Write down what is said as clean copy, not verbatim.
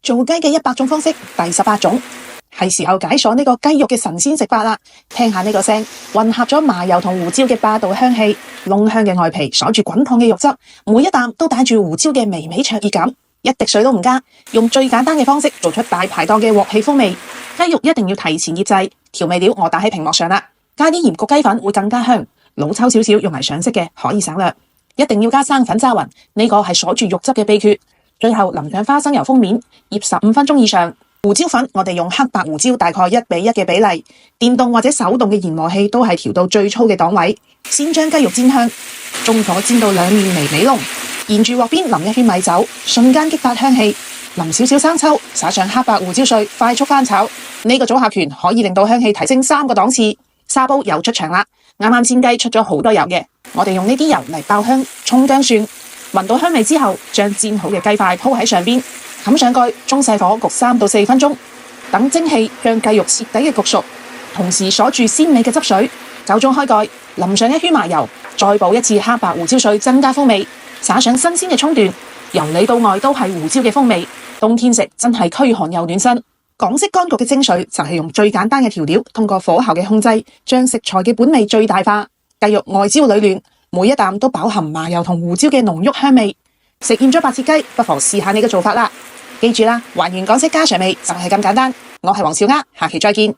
做雞嘅100種方式第18種，係時候解鎖呢個雞肉嘅神仙食法啦！聽下呢個聲，混合咗麻油同胡椒嘅霸道香氣，濃香嘅外皮鎖住滾燙嘅肉汁，每一啖都帶住胡椒嘅微微灼熱感，一滴水都唔加，用最簡單嘅方式做出大排檔嘅鑊氣風味。雞肉一定要提前醃製，調味料我打喺屏幕上啦，加啲鹽焗雞粉會更加香，老抽少少用嚟上色嘅可以省略，一定要加生粉揸勻，呢個係鎖住肉汁嘅秘訣。最後淋上花生油封面，醃15分鐘以上。胡椒粉我哋用黑白胡椒大概1:1嘅比例，電動或者手動嘅研磨器都係調到最粗嘅檔位。先將雞肉煎香，中火煎到兩面微微燶，沿住鑊邊淋一圈米酒，瞬間激發香氣。淋少少生抽，撒上黑白胡椒碎，快速翻炒。呢個組合拳可以令到香氣提升3個檔次。沙煲又出場啦，啱啱煎雞出咗好多油嘅，我哋用呢啲油嚟爆香，蔥薑蒜。聞到香味之後，將煎好嘅雞塊鋪喺上邊，冚上蓋，中細火焗3到4分鐘，等蒸汽將雞肉徹底嘅焗熟，同時鎖住鮮美嘅汁水。9鐘開蓋，淋上一圈麻油，再補一次黑白胡椒碎，增加風味。撒上新鮮嘅蔥段，由裏到外都係胡椒嘅風味。冬天食真係驅寒又暖身。港式乾焗嘅精髓就係用最簡單嘅調料，通過火候嘅控制，將食材嘅本味最大化。雞肉外焦裏嫩，每一啖都飽含麻油同胡椒嘅濃郁香味。食厭咗白切雞，不妨試下呢個做法啦。記住啦，還原港式家常味就係咁簡單。我係黃小丫，下期再見。